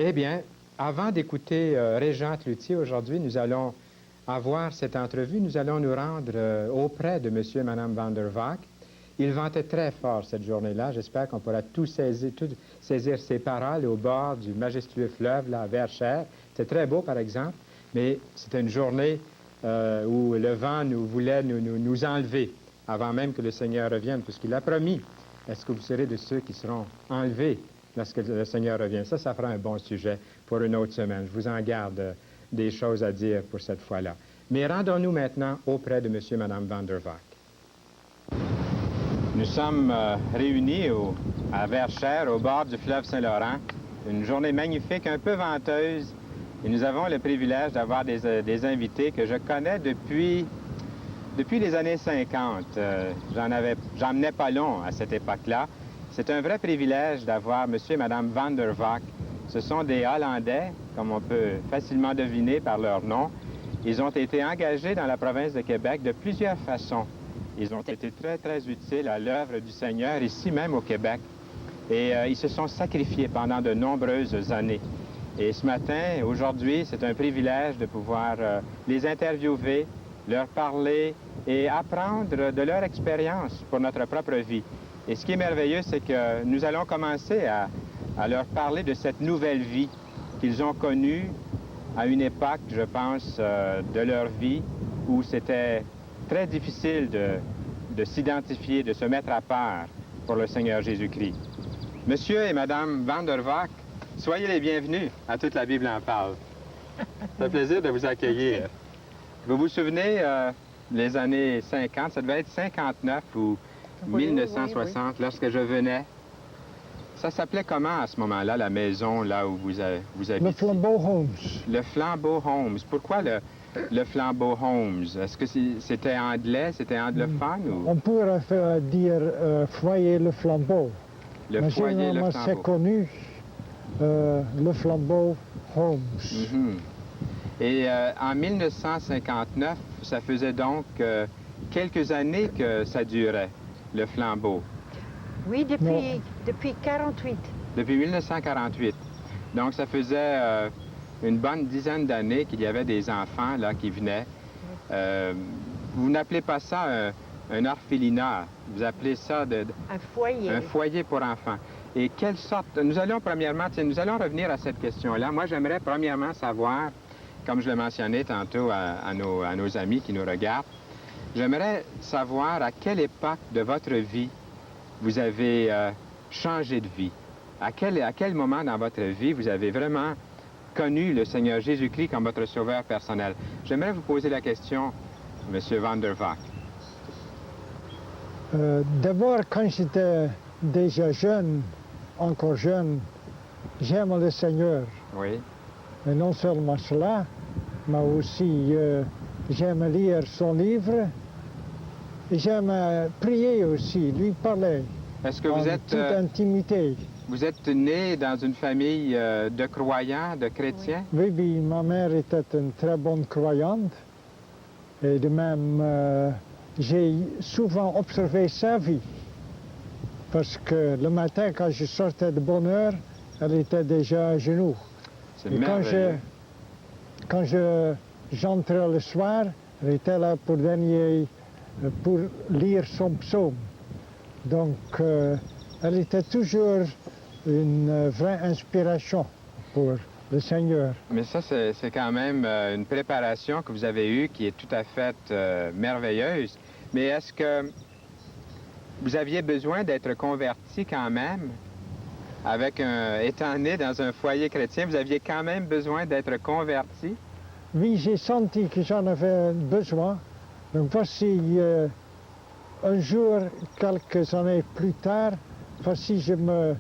Eh bien, avant d'écouter Régent Cloutier aujourd'hui, nous allons avoir cette entrevue. Nous allons nous rendre auprès de M. et Mme Van der Vaak. Ils vantaient très fort cette journée-là. J'espère qu'on pourra tout saisir ces paroles au bord du majestueux fleuve, là, à Verchères. C'est très beau, par exemple, mais c'était une journée où le vent voulait nous enlever avant même que le Seigneur revienne, puisqu'il a promis. Est-ce que vous serez de ceux qui seront enlevés lorsque le Seigneur revient? Ça fera un bon sujet pour une autre semaine. Je vous en garde des choses à dire pour cette fois-là. Mais rendons-nous maintenant auprès de M. et Mme Van der Vaak. Nous sommes réunis à Verchères, au bord du fleuve Saint-Laurent. Une journée magnifique, un peu venteuse. Et nous avons le privilège d'avoir des invités que je connais depuis les années 50. J'en menais pas long à cette époque-là. C'est un vrai privilège d'avoir M. et Mme Van der Vaak. Ce sont des Hollandais, comme on peut facilement deviner par leur nom. Ils ont été engagés dans la province de Québec de plusieurs façons. Ils ont été très, très utiles à l'œuvre du Seigneur, ici même au Québec. Et ils se sont sacrifiés pendant de nombreuses années. Et ce matin, aujourd'hui, c'est un privilège de pouvoir les interviewer, leur parler et apprendre de leur expérience pour notre propre vie. Et ce qui est merveilleux, c'est que nous allons commencer à leur parler de cette nouvelle vie qu'ils ont connue à une époque, je pense, de leur vie où c'était très difficile de s'identifier, de se mettre à part pour le Seigneur Jésus-Christ. Monsieur et Madame Van der Vaak, soyez les bienvenus à Toute la Bible en parle. C'est un plaisir de vous accueillir. Vous vous souvenez, les années 50, ça devait être 59 ou 1960, oui. Lorsque je venais. Ça s'appelait comment à ce moment-là, la maison là où vous habitez? Le Flambeau Homes. Le Flambeau Homes. Pourquoi le Flambeau Homes? Est-ce que c'était anglais, c'était anglophone? Ou... On pourrait dire foyer Le Flambeau. Le foyer Le Flambeau. C'est connu, le Flambeau Homes. Et en 1959, ça faisait donc quelques années que ça durait, le flambeau. Oui, depuis 48. Depuis 1948. Donc, ça faisait une bonne dizaine d'années qu'il y avait des enfants là qui venaient. Vous n'appelez pas ça un orphelinat, vous appelez ça un foyer. Un foyer pour enfants. Et quelle sorte... Nous allons revenir à cette question-là. Moi, j'aimerais premièrement savoir, comme je l'ai mentionné tantôt à nos amis qui nous regardent, j'aimerais savoir à quelle époque de votre vie vous avez changé de vie. À quel moment dans votre vie vous avez vraiment connu le Seigneur Jésus-Christ comme votre sauveur personnel? J'aimerais vous poser la question, M. Van der Vaak. D'abord, quand j'étais déjà jeune, encore jeune, j'aime le Seigneur. Oui. Et non seulement cela, mais aussi j'aime lire son livre. J'aime prier aussi, lui parler. Est-ce que vous êtes... toute intimité. Vous êtes né dans une famille de croyants, de chrétiens? Oui, oui, ma mère était une très bonne croyante. Et de même, j'ai souvent observé sa vie. Parce que le matin, quand je sortais de bonne heure, elle était déjà à genoux. C'est merveilleux. Quand j'entrais le soir, elle était là pour lire son psaume. Donc, elle était toujours une vraie inspiration pour le Seigneur. Mais ça, c'est quand même une préparation que vous avez eue qui est tout à fait merveilleuse. Mais est-ce que vous aviez besoin d'être converti quand même? Étant né dans un foyer chrétien, vous aviez quand même besoin d'être converti? Oui, j'ai senti que j'en avais besoin. Donc voici, un jour, quelques années plus tard, voici, je me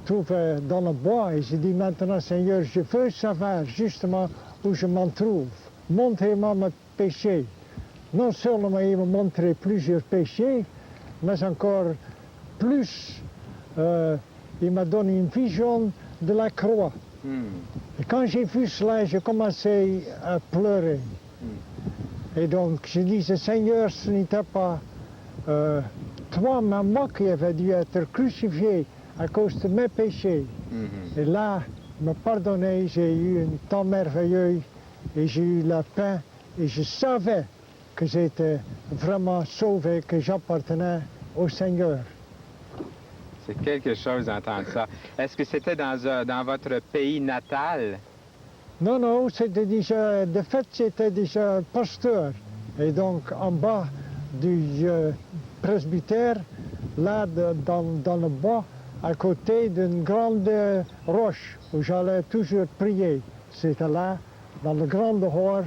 trouvais dans le bois et j'ai dit maintenant, Seigneur, je veux savoir justement où je m'en trouve. Montrez-moi mes péchés. Non seulement il m'a montré plusieurs péchés, mais encore plus, il m'a donné une vision de la croix. Et quand j'ai vu cela, j'ai commencé à pleurer. Et donc, je disais, Seigneur, ce n'était pas toi, mais moi qui avais dû être crucifié à cause de mes péchés. Et là, me pardonner. J'ai eu un temps merveilleux et j'ai eu la paix et je savais que j'étais vraiment sauvé, que j'appartenais au Seigneur. C'est quelque chose d'entendre ça. Est-ce que c'était dans votre pays natal? Non, non, c'était déjà, de fait, j'étais déjà pasteur. Et donc, en bas du presbytère, là, dans le bois, à côté d'une grande roche où j'allais toujours prier. C'était là, dans le grand dehors,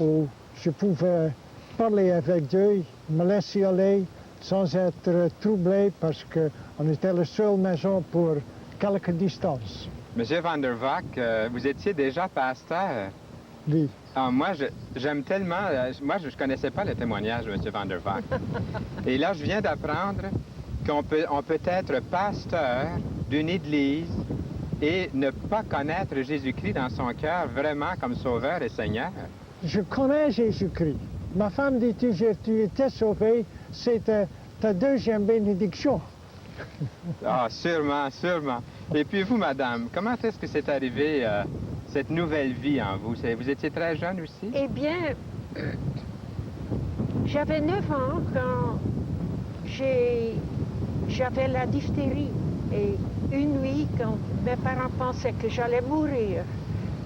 où je pouvais parler avec Dieu, me laisser aller sans être troublé parce qu'on était la seule maison pour quelques distances. Monsieur Van der Vaak, vous étiez déjà pasteur. Oui. Ah, moi, j'aime tellement... moi, je ne connaissais pas le témoignage de Monsieur Van der Vaak. Et là, je viens d'apprendre qu'on peut être pasteur d'une église et ne pas connaître Jésus-Christ dans son cœur vraiment comme Sauveur et Seigneur. Je connais Jésus-Christ. Ma femme dit toujours, tu étais sauvé, c'était ta deuxième bénédiction. Ah, sûrement, sûrement. Et puis vous, madame, comment est-ce que c'est arrivé, cette nouvelle vie en vous? Vous étiez très jeune aussi? Eh bien, j'avais 9 ans quand j'avais la diphtérie. Et une nuit, quand mes parents pensaient que j'allais mourir,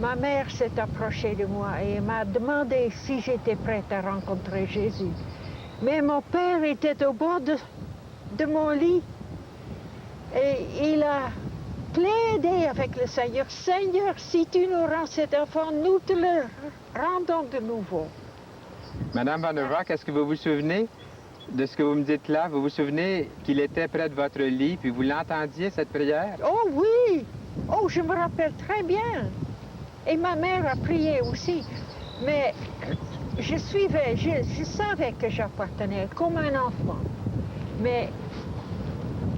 ma mère s'est approchée de moi et m'a demandé si j'étais prête à rencontrer Jésus. Mais mon père était au bord de mon lit et il a plaidé avec le Seigneur. Seigneur, si tu nous rends cet enfant, nous te le rendons de nouveau. Madame Van der Vaak, est-ce que vous vous souvenez de ce que vous me dites là? Vous vous souvenez qu'il était près de votre lit, puis vous l'entendiez, cette prière? Oh oui! Oh, je me rappelle très bien. Et ma mère a prié aussi. Mais je savais que j'appartenais comme un enfant. Mais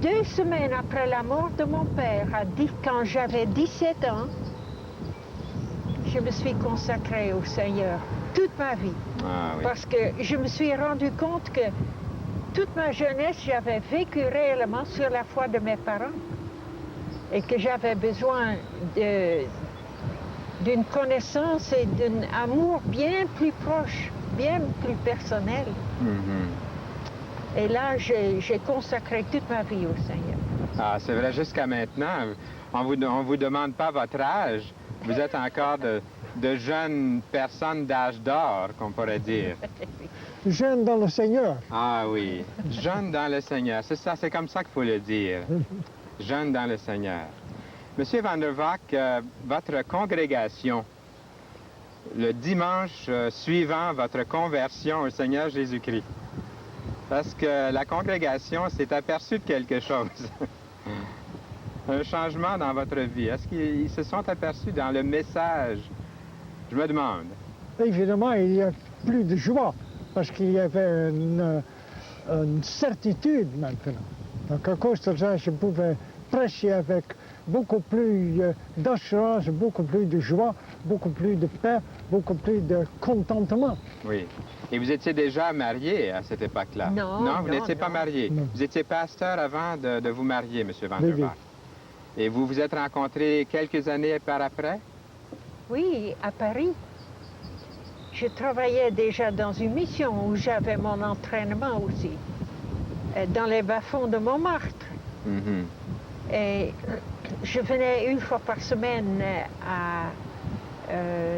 2 semaines après la mort de mon père, quand j'avais 17 ans, je me suis consacrée au Seigneur toute ma vie. Ah, oui. Parce que je me suis rendu compte que toute ma jeunesse, j'avais vécu réellement sur la foi de mes parents et que j'avais besoin d'une connaissance et d'un amour bien plus proche, bien plus personnel. Mm-hmm. Et là, j'ai consacré toute ma vie au Seigneur. Ah, c'est vrai, jusqu'à maintenant, on vous demande pas votre âge. Vous êtes encore de jeunes personnes d'âge d'or, qu'on pourrait dire. Jeune dans le Seigneur. Ah oui, jeunes dans le Seigneur. C'est ça, c'est comme ça qu'il faut le dire. Jeunes dans le Seigneur. Monsieur Van der Vaak, votre congrégation, le dimanche suivant votre conversion au Seigneur Jésus-Christ, parce que la congrégation s'est aperçue de quelque chose. Un changement dans votre vie. Est-ce qu'ils se sont aperçus dans le message? Je me demande. Évidemment, il y a plus de joie, parce qu'il y avait une certitude maintenant. Donc à cause de ça, je pouvais prêcher avec beaucoup plus d'assurance, beaucoup plus de joie, beaucoup plus de paix, beaucoup plus de contentement. Oui. Et vous étiez déjà marié à cette époque-là? Non, vous n'étiez pas marié. Non. Vous étiez pasteur avant de vous marier, M. Van Oui, der oui. Vaak. Et vous vous êtes rencontrés quelques années par après? Oui, à Paris. Je travaillais déjà dans une mission où j'avais mon entraînement aussi, dans les bas-fonds de Montmartre. Mm-hmm. Et je venais une fois par semaine à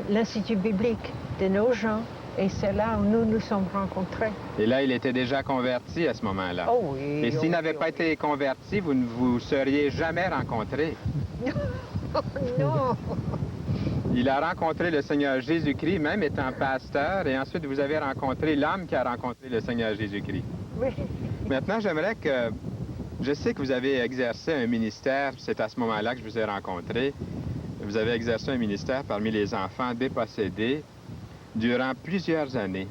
l'Institut biblique de Nogent, et c'est là où nous nous sommes rencontrés. Et là, il était déjà converti à ce moment-là. Oh oui. Et s'il oh n'avait oui, pas oh été converti, vous ne vous seriez jamais rencontrés. oui. Non. Il a rencontré le Seigneur Jésus-Christ, même étant pasteur, et ensuite vous avez rencontré l'homme qui a rencontré le Seigneur Jésus-Christ. Oui. Maintenant, j'aimerais que... Je sais que vous avez exercé un ministère, c'est à ce moment-là que je vous ai rencontré. Vous avez exercé un ministère parmi les enfants dépossédés durant plusieurs années.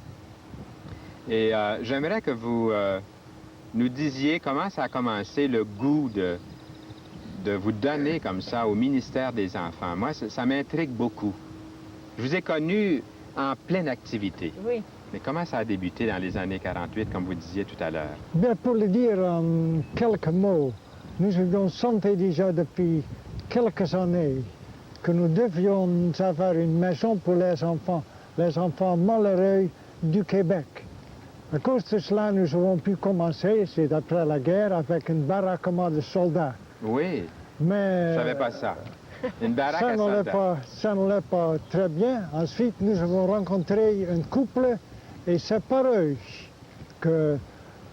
Et j'aimerais que vous nous disiez comment ça a commencé, le goût de vous donner comme ça au ministère des enfants. Moi, ça m'intrigue beaucoup. Je vous ai connu en pleine activité. Oui. Mais comment ça a débuté dans les années 48, comme vous disiez tout à l'heure? Bien, pour le dire en quelques mots, nous avons senti déjà depuis quelques années que nous devions avoir une maison pour les enfants malheureux du Québec. À cause de cela, nous avons pu commencer, c'est après la guerre, avec un baraquement de soldats. Oui, Mais je savais pas ça. Une baraque à soldats. ça n'allait pas très bien. Ensuite, nous avons rencontré un couple et c'est par eux que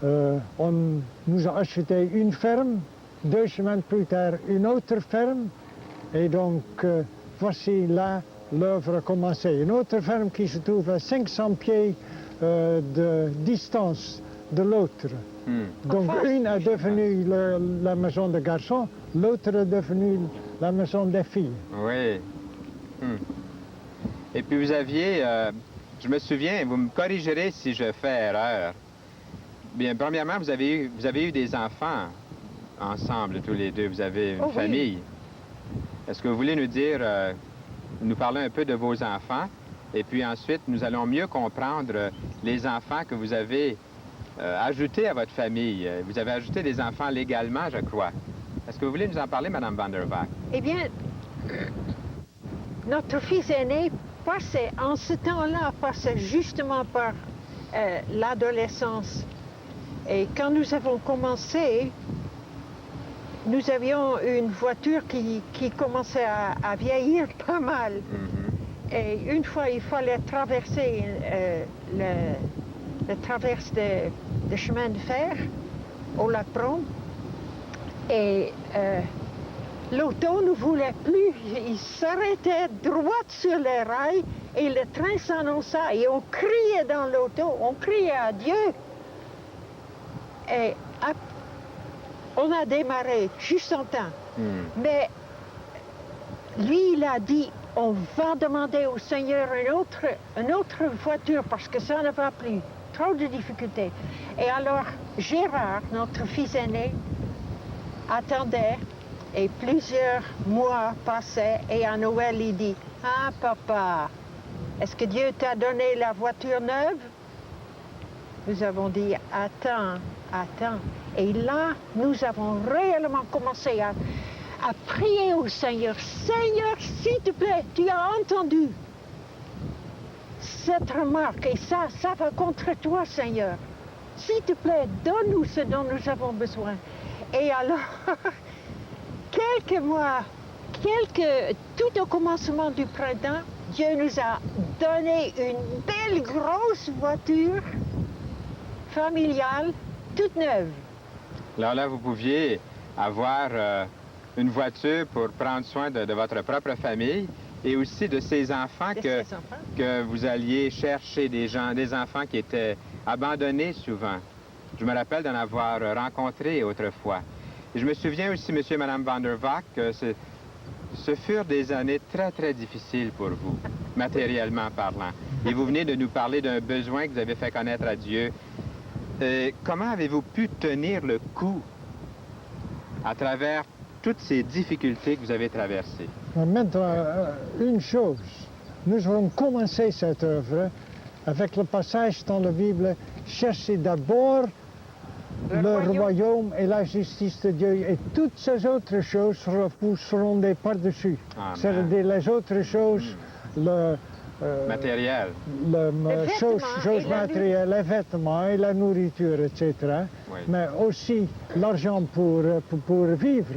on nous a acheté une ferme, 2 semaines plus tard une autre ferme, et donc voici là l'œuvre a commencé. Une autre ferme qui se trouve à 500 pieds de distance de l'autre. Donc une est devenue la maison des garçons, l'autre est devenue la maison des filles. Oui. Et puis vous aviez, je me souviens, vous me corrigerez si je fais erreur. Bien, premièrement, vous avez eu des enfants ensemble, tous les deux. Vous avez une famille. Est-ce que vous voulez nous dire, nous parler un peu de vos enfants? Et puis ensuite, nous allons mieux comprendre les enfants que vous avez ajoutés à votre famille. Vous avez ajouté des enfants légalement, je crois. Est-ce que vous voulez nous en parler, Mme Van der Vaak? Eh bien, notre fils aîné passait, en ce temps-là, passait justement par l'adolescence. Et quand nous avons commencé, nous avions une voiture qui commençait à vieillir pas mal. Et une fois, il fallait traverser la traverse de chemin de fer au lac Brome. Et l'auto ne voulait plus. Il s'arrêtait droit sur les rails et le train s'annonça. Et on criait dans l'auto, on criait à Dieu. Et on a démarré juste en temps. Mais lui, il a dit, on va demander au Seigneur une autre voiture parce que ça ne va plus. Trop de difficultés. Et alors, Gérard, notre fils aîné, attendait et plusieurs mois passaient et à Noël, il dit, « Ah, papa, est-ce que Dieu t'a donné la voiture neuve? » Nous avons dit, « Attends, attends. » Et là, nous avons réellement commencé à prier au Seigneur. « Seigneur, s'il te plaît, tu as entendu cette remarque et ça va contre toi, Seigneur. S'il te plaît, donne-nous ce dont nous avons besoin. » Et alors, tout au commencement du printemps, Dieu nous a donné une belle grosse voiture familiale, toute neuve. Alors là, vous pouviez avoir une voiture pour prendre soin de votre propre famille et aussi de ces enfants que vous alliez chercher, des enfants qui étaient abandonnés souvent. Je me rappelle d'en avoir rencontré autrefois. Et je me souviens aussi, monsieur et madame Van der Vaak, que ce furent des années très, très difficiles pour vous, matériellement parlant. Et vous venez de nous parler d'un besoin que vous avez fait connaître à Dieu. Comment avez-vous pu tenir le coup à travers toutes ces difficultés que vous avez traversées? Maintenant, une chose, nous avons commencé cette œuvre avec le passage dans la Bible, cherchez d'abord le royaume et la justice de Dieu, et toutes ces autres choses vous seront des par-dessus. C'est-à-dire les autres choses, matériel. Choses matérielles, les vêtements et la nourriture, etc. Oui. Mais aussi l'argent pour vivre.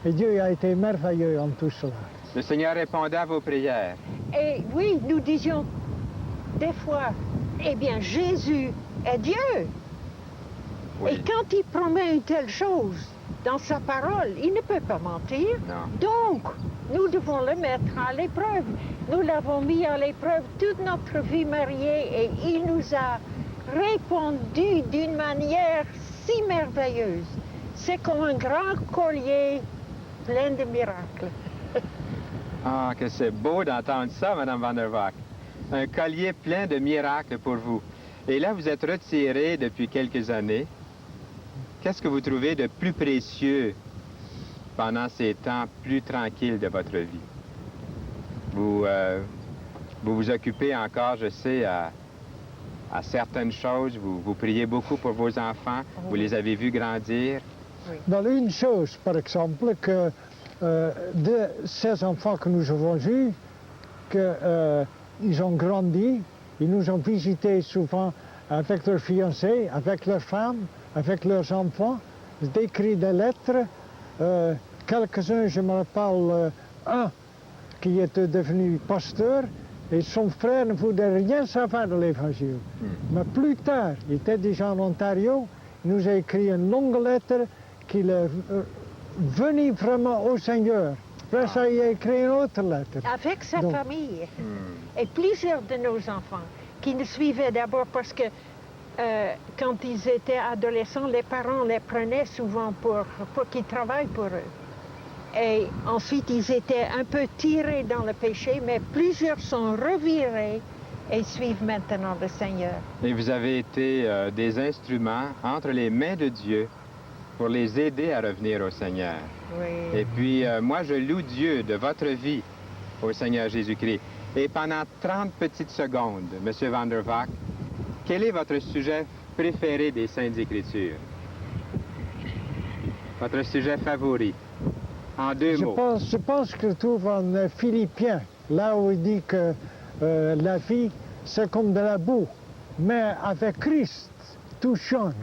Et Dieu a été merveilleux en tout cela. Le Seigneur répondait à vos prières. Et oui, nous disions des fois, eh bien, Jésus est Dieu. Oui. Et quand il promet une telle chose dans sa parole, il ne peut pas mentir. Non. Donc, nous devons le mettre à l'épreuve. Nous l'avons mis à l'épreuve toute notre vie mariée et il nous a répondu d'une manière si merveilleuse. C'est comme un grand collier plein de miracles. Ah, que c'est beau d'entendre ça, Madame Van der Vaak. Un collier plein de miracles pour vous. Et là, vous êtes retiré depuis quelques années. Qu'est-ce que vous trouvez de plus précieux pendant ces temps plus tranquilles de votre vie? Vous vous occupez encore, je sais, à certaines choses. Vous priez beaucoup pour vos enfants. Vous les avez vus grandir. Oui. Dans une chose, par exemple, que de ces enfants que nous avons eus, qu'ils ont grandi, ils nous ont visités souvent avec leurs fiancés, avec leurs femmes, avec leurs enfants, ils écrit des lettres. Quelques-uns, je me rappelle, un qui était devenu pasteur, et son frère ne voulait rien savoir de l'Évangile. Mais plus tard, il était déjà en Ontario, il nous a écrit une longue lettre qu'il est venu vraiment au Seigneur. Après ça, il a écrit une autre lettre. Avec sa famille. Et plusieurs de nos enfants qui nous suivaient d'abord parce que quand ils étaient adolescents, les parents les prenaient souvent pour qu'ils travaillent pour eux. Et ensuite, ils étaient un peu tirés dans le péché, mais plusieurs sont revirés et suivent maintenant le Seigneur. Et vous avez été des instruments entre les mains de Dieu pour les aider à revenir au Seigneur. Oui. Et puis, moi, je loue Dieu de votre vie au Seigneur Jésus-Christ. Et pendant 30 petites secondes, M. Van der Vaak, quel est votre sujet préféré des Saintes Écritures? Votre sujet favori? En deux mots. Je pense que trouve en Philippiens, là où il dit que la vie, c'est comme de la boue, mais avec Christ, tout change.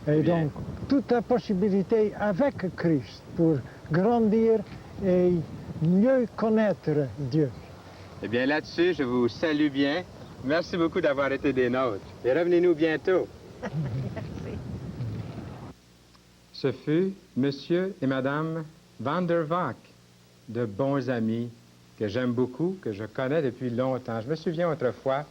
Et Bien. donc, toute la possibilité avec Christ pour grandir et mieux connaître Dieu. Eh bien, là-dessus, je vous salue bien. Merci beaucoup d'avoir été des nôtres. Et revenez-nous bientôt. Merci. Ce fut Monsieur et Madame Van der Vaak, de bons amis que j'aime beaucoup, que je connais depuis longtemps. Je me souviens autrefois,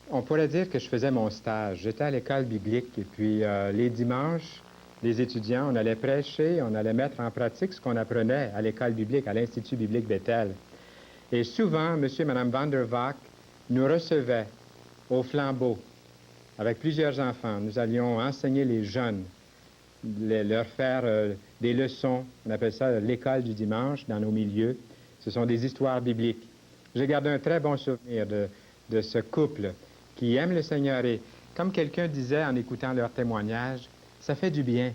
on pourrait dire que je faisais mon stage. J'étais à l'école biblique et puis les dimanches, les étudiants, on allait prêcher, on allait mettre en pratique ce qu'on apprenait à l'école biblique, à l'Institut biblique Bethel. Et souvent, Monsieur et Madame Van der Vaak nous recevaient au flambeau avec plusieurs enfants. Nous allions enseigner les jeunes, leur faire des leçons, on appelle ça l'école du dimanche, dans nos milieux. Ce sont des histoires bibliques. J'ai gardé un très bon souvenir de ce couple qui aime le Seigneur. Et comme quelqu'un disait en écoutant leur témoignage, ça fait du bien.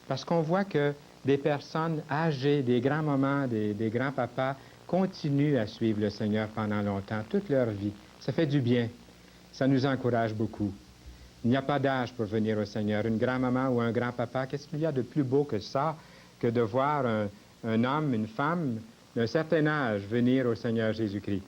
Parce qu'on voit que des personnes âgées, des grands-mamans, des grands-papas, continuent à suivre le Seigneur pendant longtemps, toute leur vie. Ça fait du bien. Ça nous encourage beaucoup. Il n'y a pas d'âge pour venir au Seigneur. Une grand-maman ou un grand-papa, qu'est-ce qu'il y a de plus beau que ça, que de voir un homme, une femme d'un certain âge venir au Seigneur Jésus-Christ?